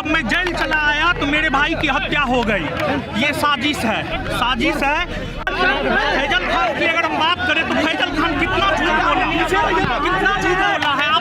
अब मैं जेल चला आया तो मेरे भाई की हत्या हो गई। ये साजिश है, साजिश है। फैजल खान की अगर हम बात करें तो फैजल खान कितना झूठ बोला, कितना झूठ बोला है आप।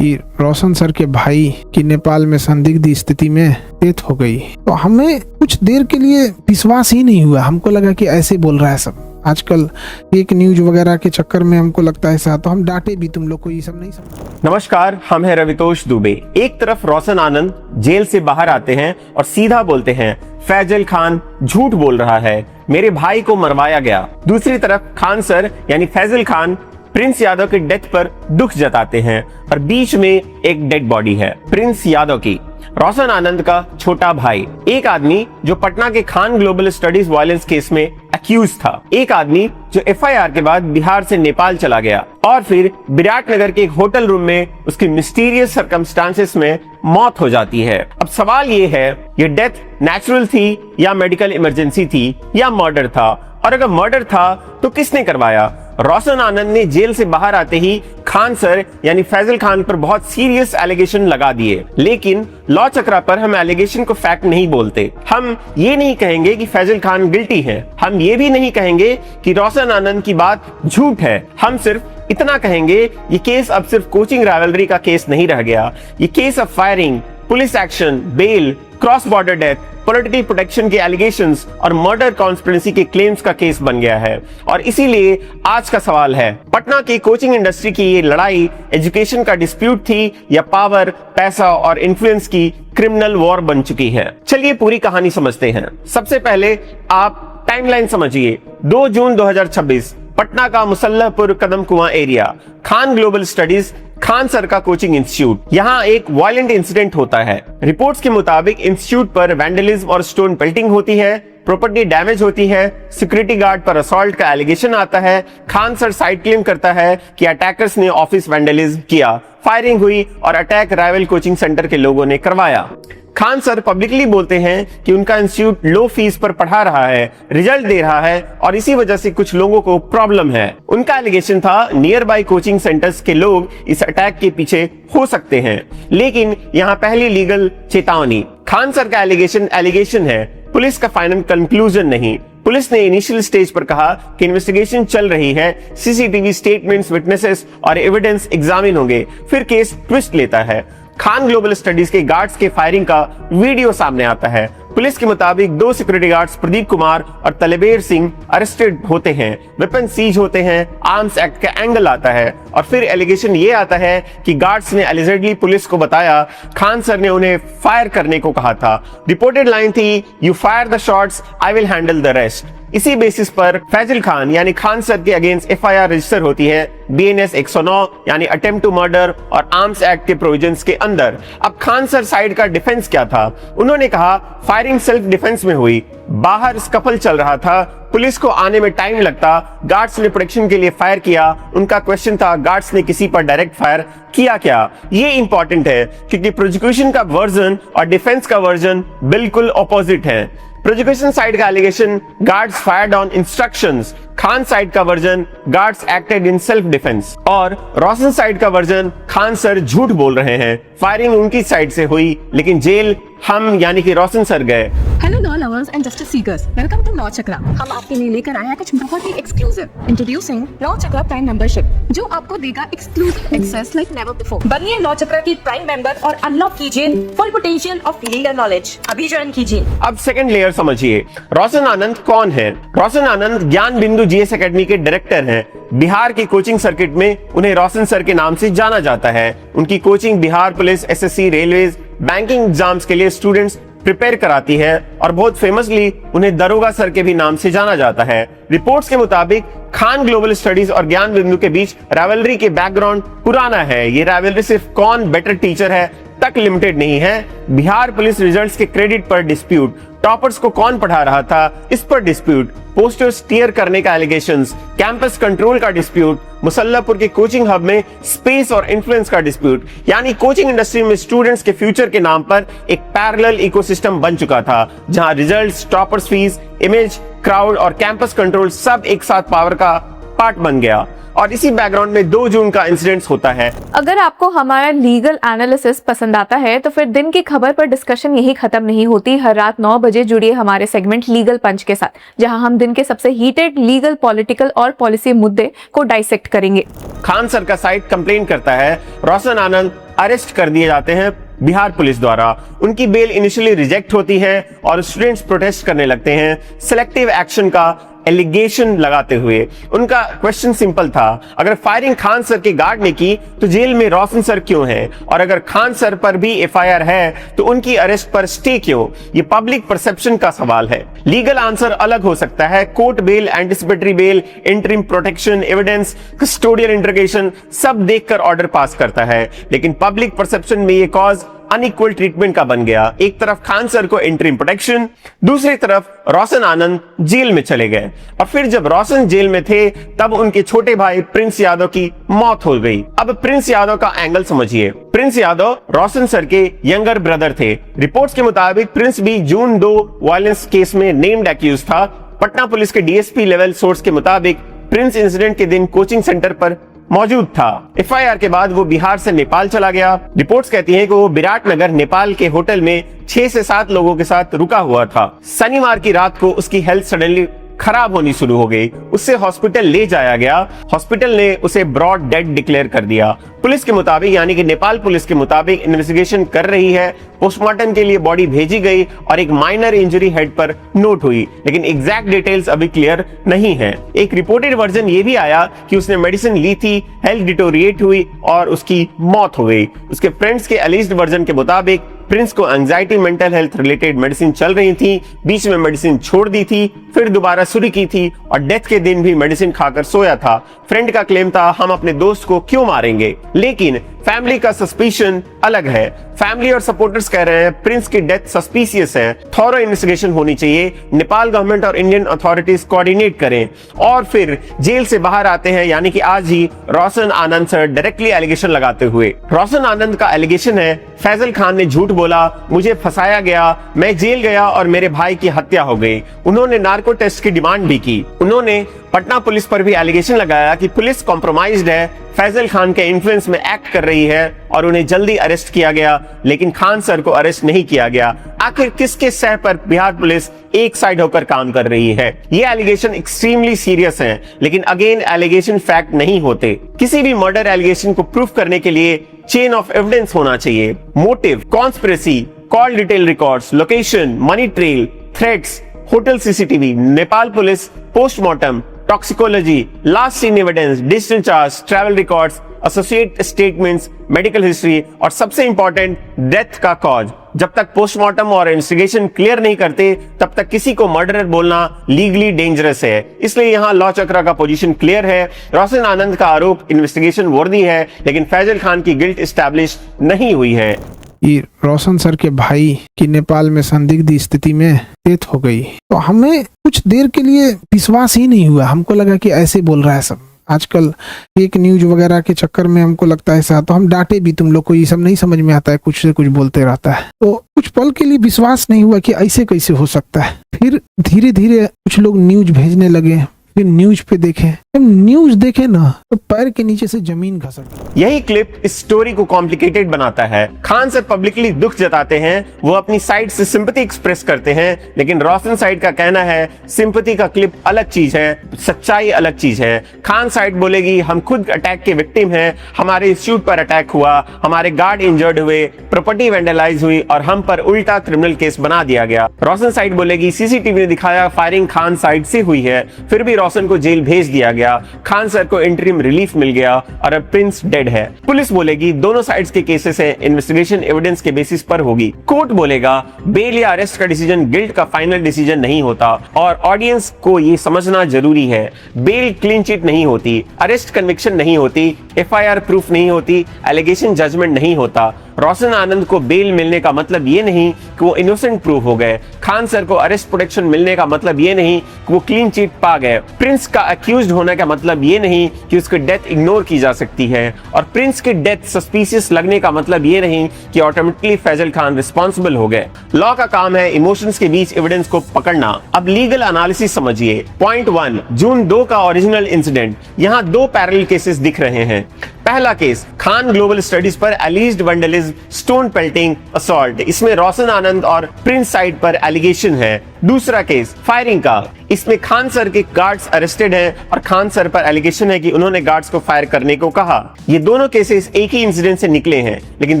ये रोशन सर के भाई की नेपाल में संदिग्ध स्थिति में डेथ हो गई तो हमें कुछ देर के लिए विश्वास ही नहीं हुआ। हमको लगा कि ऐसे बोल रहा है सब। आजकल एक न्यूज वगैरह के चक्कर में हमको लगता है ऐसा, तो हम डांटे भी तुम लोग को ये सब नहीं समझ। नमस्कार, हम हैं रवितोष दुबे। एक तरफ रोशन आनंद जेल से बाहर आते हैं और सीधा बोलते हैं फैजल खान झूठ बोल रहा है, मेरे भाई को मरवाया गया। दूसरी तरफ खान सर यानी फैजल खान प्रिंस यादव के डेथ पर दुख जताते हैं और बीच में एक डेड बॉडी है प्रिंस यादव की, रोशन आनंद का छोटा भाई। एक आदमी जो पटना के Khan global studies violence case में अक्यूज था, एक आदमी जो एफआईआर के बाद बिहार से नेपाल चला गया और फिर विराटनगर के एक होटल रूम में उसकी मिस्टीरियस सर्कमस्टांसेस में मौत हो जाती है। अब सवाल ये है, ये डेथ नेचुरल थी या मेडिकल इमरजेंसी थी या मर्डर था, और अगर मर्डर था तो किसने करवाया? रोशन आनंद ने जेल से बाहर आते ही खान सर यानी फैजल खान पर बहुत सीरियस एलिगेशन लगा दिए, लेकिन लॉ चक्रा पर हम एलिगेशन को फैक्ट नहीं बोलते। हम ये नहीं कहेंगे कि फैजल खान गिल्टी है, हम ये भी नहीं कहेंगे कि रोशन आनंद की बात झूठ है। हम सिर्फ इतना कहेंगे ये केस अब सिर्फ कोचिंग राइवलरी का केस नहीं रह गया, ये case of firing, police action, bail, cross border death, political protection के एलिगेशंस और मर्डर कॉन्स्पिरेसी के क्लेम्स का केस बन गया है। और इसीलिए आज का सवाल है, पटना की कोचिंग इंडस्ट्री की ये लड़ाई एजुकेशन का डिस्प्यूट थी या पावर, पैसा और इन्फ्लुएंस की क्रिमिनल वॉर बन चुकी है? चलिए पूरी कहानी समझते हैं। सबसे पहले आप टाइमलाइन समझिए। 2 जून 2026 पटना का मुसल्लहपुर कदम कुआं area, Khan global studies Khan sir का कोचिंग इंस्टीट्यूट, यहाँ एक वायलेंट इंसिडेंट होता है। रिपोर्ट्स के मुताबिक इंस्टीट्यूट पर वैंडलिज्म और स्टोन पेल्टिंग होती है, प्रॉपर्टी डैमेज होती है, सिक्योरिटी गार्ड पर असॉल्ट का एलिगेशन आता है। खान सर साइड क्लेम करता है कि अटैकर्स ने ऑफिस वैंडलिज्म किया, फायरिंग हुई और अटैक राइवल कोचिंग सेंटर के लोगों ने करवाया। खान सर पब्लिकली बोलते हैं कि उनका इंस्टीट्यूट लो फीस पर पढ़ा रहा है, रिजल्ट दे रहा है और इसी वजह से कुछ लोगों को प्रॉब्लम है। उनका एलिगेशन था नियर बाय कोचिंग सेंटर्स के लोग इस अटैक के पीछे हो सकते हैं, लेकिन यहाँ पहली लीगल चेतावनी, खान सर का एलिगेशन है, पुलिस का फाइनल कंक्लूजन नहीं। पुलिस ने इनिशियल स्टेज पर कहा कि इन्वेस्टिगेशन चल रही है, सीसीटीवी स्टेटमेंट्स, विटनेसेस और एविडेंस एग्जामिन होंगे, फिर केस ट्विस्ट लेता है। खान ग्लोबल स्टडीज के गार्ड्स के फायरिंग का वीडियो सामने आता है। पुलिस के मुताबिक 2 सिक्योरिटी गार्ड्स प्रदीप कुमार और तलेबेर सिंह अरेस्टेड होते हैं, वेपन सीज होते हैं, आर्म्स एक्ट का एंगल आता है और फिर एलिगेशन ये आता है कि गार्ड्स ने एलिजेडली पुलिस को बताया खान सर ने उन्हें फायर करने को कहा था। रिपोर्टेड लाइन थी, you fire the shots, I will handle the rest. इसी बेसिस पर फैजल खान यानी खान सर के अगेंस्ट एफआईआर रजिस्टर होती है बीएनएस 109 यानी अटेम्प्ट टू मर्डर और आर्म्स एक्ट के प्रोविजंस के अंदर। अब खान सर साइड का डिफेंस क्या था? उन्होंने कहा फायरिंग सेल्फ डिफेंस में हुई, बाहर स्कफल चल रहा था, पुलिस को आने में टाइम लगता, गार्ड्स ने प्रोटेक्शन के लिए फायर किया। उनका क्वेश्चन था गार्ड्स ने किसी पर डायरेक्ट फायर किया क्या? ये इंपॉर्टेंट है क्योंकि प्रोसिक्यूशन का वर्जन और डिफेंस का वर्जन बिल्कुल ऑपोजिट है। प्रोसिक्यूशन साइड का allegation guards fired on instructions, Khan side का version guards acted in self defence और रोशन साइड का वर्जन खान सर झूठ बोल रहे हैं, फायरिंग उनकी साइड से हुई लेकिन जेल हम यानी कि रोशन सर गए। Hello law lovers and justice seekers, welcome to law Chakra. हम आपके लिए लेकर आए हैं कुछ बहुत ही exclusive. Introducing law Chakra prime membership, जो आपको देगा exclusive access like never before. बनिए लॉ चक्रा की प्राइम मेंबर और अनलॉक कीजिए full potential of legal knowledge. अभी ज्वाइन कीजिए। अब सेकंड लेयर समझिए, रोशन आनंद कौन है? रोशन आनंद ज्ञान बिंदु जीएस एकेडमी के डायरेक्टर हैं। बिहार की कोचिंग सर्किट में उन्हें रोशन सर के नाम से जाना जाता है। उनकी coaching Bihar police, SSC, railways, banking exams के लिए स्टूडेंट्स प्रिपेयर कराती है और बहुत फेमसली उन्हें दरोगा सर के भी नाम से जाना जाता है। रिपोर्ट्स के मुताबिक खान ग्लोबल स्टडीज और ज्ञान बिंदु के बीच राइवलरी के बैकग्राउंड पुराना है। ये राइवलरी सिर्फ कौन बेटर टीचर है तक लिमिटेड नहीं है। बिहार पुलिस रिजल्ट्स के क्रेडिट पर डिस्प्यूट, टॉपर्स को कौन पढ़ा रहा था इस पर डिस्प्यूट, पोस्टर्स टीयर करने का एलिगेशंस, कैंपस कंट्रोल का डिस्प्यूट, मुसल्लहपुर के कोचिंग हब में स्पेस और इन्फ्लुएंस का डिस्प्यूट, यानी कोचिंग इंडस्ट्री में स्टूडेंट्स के फ्यूचर के नाम पर एक पैरेलल इकोसिस्टम बन चुका था जहां results, toppers fees, image, crowd और कैंपस कंट्रोल सब एक साथ पावर का पार्ट बन गया। और इसी बैकग्राउंड में 2 जून का इंसिडेंट होता है। अगर आपको हमारा लीगल एनालिसिस पसंद आता है तो फिर दिन की खबर पर डिस्कशन यही खत्म नहीं होती। हर रात 9 बजे जुड़िए हमारे सेगमेंट लीगल पंच के साथ, जहां हम दिन के सबसे हीटेड लीगल, पॉलिटिकल और पॉलिसी मुद्दे को डाइसेक्ट करेंगे। खान सर का साइट कंप्लेन करता है रोशन आनंद अरेस्ट कर दिए जाते हैं बिहार पुलिस द्वारा। उनकी बेल इनिशियली रिजेक्ट होती है और स्टूडेंट्स प्रोटेस्ट करने लगते हैं सिलेक्टिव एक्शन का एलिगेशन लगाते हुए। उनका क्वेश्चन सिंपल था, अगर फायरिंग खान सर के गार्ड ने की तो जेल में रोशन सर क्यों हैं, और अगर खान सर पर भी एफआईआर है तो उनकी अरेस्ट पर स्टे क्यों। ये पब्लिक परसेप्शन का सवाल है। लीगल आंसर अलग हो सकता है, court bell, anticipatory bell, interim protection, evidence, custodial interrogation सब देखकर ऑर्डर पास करता है। लेकिन पब्लिक परसेप्शन में ये कॉज अनइक्वल ट्रीटमेंट का बन गया। एक तरफ खान सर को इंटरिम प्रोटेक्शन, दूसरी तरफ रोशन आनंद जेल में चले गए। और फिर जब रोशन जेल में थे तब उनके छोटे भाई प्रिंस यादव की मौत हो गई। अब प्रिंस यादव का एंगल समझिए। प्रिंस यादव रोशन सर के यंगर ब्रदर थे। रिपोर्ट्स के मुताबिक प्रिंस भी जून 2 वायलेंस केस में नेम्ड एक्यूज था। पटना पुलिस के डीएसपी लेवल सोर्स के मुताबिक प्रिंस इंसिडेंट के दिन कोचिंग सेंटर पर मौजूद था। एफआईआर के बाद वो बिहार से नेपाल चला गया। रिपोर्ट्स कहती हैं कि वो विराटनगर नेपाल के होटल में 6 से 7 लोगों के साथ रुका हुआ था। शनिवार की रात को उसकी हेल्थ सडनली खराब होनी शुरू हो गई। उससे हॉस्पिटल ले जाया गया। हॉस्पिटल ने उसे ब्रॉड डेड डिक्लेयर कर दिया। पुलिस के मुताबिक, यानी कि नेपाल पुलिस के मुताबिक, इन्वेस्टिगेशन कर रही है। पोस्टमार्टम के लिए बॉडी भेजी गई और एक माइनर इंजरी हेड पर नोट हुई, लेकिन एग्जैक्ट डिटेल्स अभी क्लियर नहीं है। एक रिपोर्टेड वर्जन ये भी आया कि उसने मेडिसिन ली थी, हेल्थ डिटोरिएट हुई और उसकी मौत हो गई। उसके फ्रेंड्स के एलिज्ड वर्जन के मुताबिक प्रिंस को anxiety, mental health related medicine चल रही थी, बीच में मेडिसिन छोड़ दी थी, फिर दोबारा शुरू की थी और डेथ के दिन भी मेडिसिन खाकर सोया था। फ्रेंड का क्लेम था, हम अपने दोस्त को क्यों मारेंगे। लेकिन फैमिली का सस्पिशन अलग है। फैमिली और सपोर्टर्स कह रहे हैं प्रिंस की डेथ सस्पिशियस है, थॉरो इन्वेस्टिगेशन होनी चाहिए, नेपाल गवर्नमेंट और इंडियन अथॉरिटीज कोऑर्डिनेट करें। और फिर जेल से बाहर आते हैं, यानी कि आज ही रोशन आनंद सर डायरेक्टली एलिगेशन लगाते हुए। रोशन आनंद का एलिगेशन है, फैजल खान ने झूठ बोला, मुझे फंसाया गया, मैं जेल गया और मेरे भाई की हत्या हो गई। उन्होंने नार्को टेस्ट की डिमांड भी की। उन्होंने पटना पुलिस पर भी एलिगेशन लगाया कि पुलिस कॉम्प्रोमाइज्ड है, फैजल खान के इन्फ्लुएंस में एक्ट कर रही है और उन्हें जल्दी अरेस्ट किया गया, लेकिन खान सर को अरेस्ट नहीं किया गया। आखिर किसके सह पर बिहार पुलिस एक साइड होकर काम कर रही है। ये एलिगेशन एक्सट्रीमली सीरियस हैं, लेकिन अगेन एलिगेशन फैक्ट नहीं होते। किसी भी मर्डर एलिगेशन को प्रूफ करने के लिए चेन ऑफ एविडेंस होना चाहिए। Motive, conspiracy, call detail records, location, money trail, threats, hotel CCTV, Nepal police, postmortem, toxicology, last scene evidence, digital charge, travel records, associate statements, medical history और सबसे important death का cause. जब तक postmortem और investigation clear नहीं करते तब तक किसी को मर्डरर बोलना लीगली डेंजरस है। इसलिए यहाँ लॉ चक्रा का पोजीशन क्लियर है। रोशन आनंद का आरोप इन्वेस्टिगेशन वर्दी है, लेकिन फैजल खान की गिल्ट एस्टैब्लिश नहीं हुई है। ये रोशन सर के भाई की नेपाल में संदिग्ध स्थिति में डेथ हो गई तो हमें कुछ देर के लिए विश्वास ही नहीं हुआ। हमको लगा कि ऐसे बोल रहा है सब। आजकल एक न्यूज वगैरह के चक्कर में हमको लगता है ऐसा, तो हम डांटे भी, तुम लोग को ये सब नहीं समझ में आता है, कुछ से कुछ बोलते रहता है। तो कुछ पल के लिए विश्वास नहीं हुआ कि ऐसे कैसे हो सकता है। फिर धीरे धीरे कुछ लोग न्यूज भेजने लगे, फिर न्यूज पे देखे, जब न्यूज देखे ना तो पैर के नीचे से जमीन खसक। यही क्लिप इस स्टोरी को कॉम्प्लिकेटेड बनाता है। खान सर पब्लिकली दुख जताते हैं, वो अपनी साइड से सिंपैथी एक्सप्रेस करते हैं, लेकिन रोशन साइड का कहना है सिंपैथी का क्लिप अलग चीज है, सच्चाई अलग चीज है। खान साइड बोलेगी हम खुद अटैक के विक्टिम हैं, हमारे इंस्टीट्यूट पर अटैक हुआ, हमारे गार्ड इंजर्ड हुए, प्रॉपर्टी वेंडलाइज हुई और हम पर उल्टा क्रिमिनल केस बना दिया गया। रोशन साइड बोलेगी सीसीटीवी ने दिखाया फायरिंग खान साइड से हुई है, फिर भी रोशन को जेल भेज दिया गया, खान सर को इंटरिम रिलीफ मिल गया और अब प्रिंस डेड है। पुलिस बोलेगी दोनों साइड्स के केसेस है, इन्वेस्टिगेशन एविडेंस के बेसिस पर होगी। कोर्ट बोलेगा बेल या अरेस्ट का डिसीजन गिल्ट का फाइनल डिसीजन नहीं होता और ऑडियंस को ये समझना जरूरी है। बेल क्लीन चिट नहीं होती, अरेस्ट कन्विक्शन नहीं होती, एफआईआर प्रूफ नहीं होती, एलिगेशन जजमेंट नहीं होता। रोशन आनंद को बेल मिलने का मतलब ये नहीं कि वो इनोसेंट प्रूव हो गए। खान सर को अरेस्ट प्रोटेक्शन मिलने का मतलब ये नहीं कि वो क्लीन चिट पा गए। प्रिंस का अक्यूज्ड होने का मतलब ये नहीं कि उसकी डेथ इग्नोर की जा सकती है, और प्रिंस की डेथ सस्पिशियस लगने का मतलब ये नहीं कि ऑटोमेटिकली फैजल खान रिस्पॉन्सिबल हो गए। लॉ का काम है इमोशंस के बीच एविडेंस को पकड़ना। अब लीगल एनालिसिस समझिए। पॉइंट 1, जून 2 का ओरिजिनल इंसिडेंट। यहाँ 2 पैरेलल केसेस दिख रहे हैं। पहला केस खान ग्लोबल स्टडीज पर एलिज्ड वैंडलिज्म, स्टोन पेल्टिंग, असॉल्ट। इसमें रोशन आनंद और प्रिंस साइड पर एलिगेशन है। दूसरा केस फायरिंग का। इसमें खान सर के गार्ड्स अरेस्टेड हैं और खान सर पर एलिगेशन है कि उन्होंने गार्ड्स को फायर करने को कहा। ये दोनों केसेस एक ही इंसिडेंट से निकले हैं, लेकिन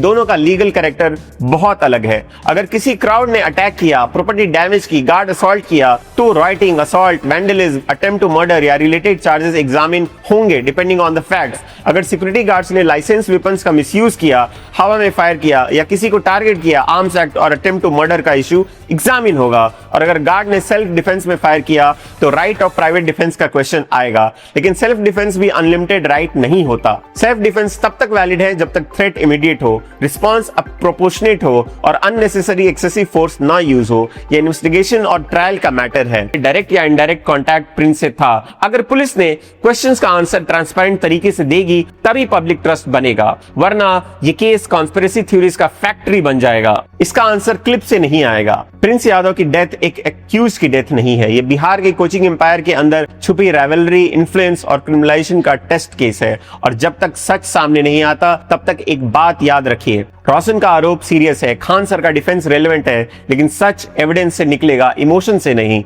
दोनों का लीगल कैरेक्टर बहुत अलग है। अगर किसी क्राउड ने अटैक किया, प्रॉपर्टी डैमेज की, गार्ड असॉल्ट किया, तो rioting, assault, vandalism, attempt to murder या रिलेटेड चार्जेस एग्जामिन होंगे डिपेंडिंग ऑन द फैक्ट्स। अगर सिक्योरिटी गार्ड्स ने लाइसेंस वेपन्स का मिसयूज किया, हवा में फायर किया या किसी को टारगेट किया, आर्म्स एक्ट और अटेम्प्ट टू मर्डर का इशू एग्जामिन होगा। और अगर गार्ड ने सेल्फ डिफेंस में फायर किया तो राइट ऑफ प्राइवेट डिफेंस का क्वेश्चन आएगा। लेकिन सेल्फ डिफेंस भी अनलिमिटेड राइट नहीं होता। सेल्फ डिफेंस तब तक वैलिड है जब तक थ्रेट इमीडिएट हो, रिस्पॉन्स प्रोपोर्शनेट हो और अननेसेसरी एक्सेसिव फोर्स ना यूज हो। यह इन्वेस्टिगेशन और ट्रायल का मैटर है। डायरेक्ट या इनडायरेक्ट कॉन्टैक्ट प्रिंस से था। अगर पुलिस ने क्वेश्चंस का आंसर ट्रांसपेरेंट तरीके से देगी तभी पब्लिक ट्रस्ट बनेगा, वरना ये केस कॉन्स्पिरेसी थ्योरीज का फैक्ट्री बन जाएगा। इसका आंसर क्लिप से नहीं आएगा। प्रिंस यादव की डेथ एक एक्यूज की डेथ नहीं है। ये बिहार के कोचिंग एम्पायर के अंदर छुपी राइवलरी, इन्फ्लुएंस और क्रिमिनलाइजेशन का टेस्ट केस है। और जब तक सच सामने नहीं आता तब तक एक बात याद रखिए, रोशन का आरोप सीरियस है, खान सर का डिफेंस रेलेवेंट है, लेकिन सच एविडेंस से निकलेगा, इमोशन से नहीं।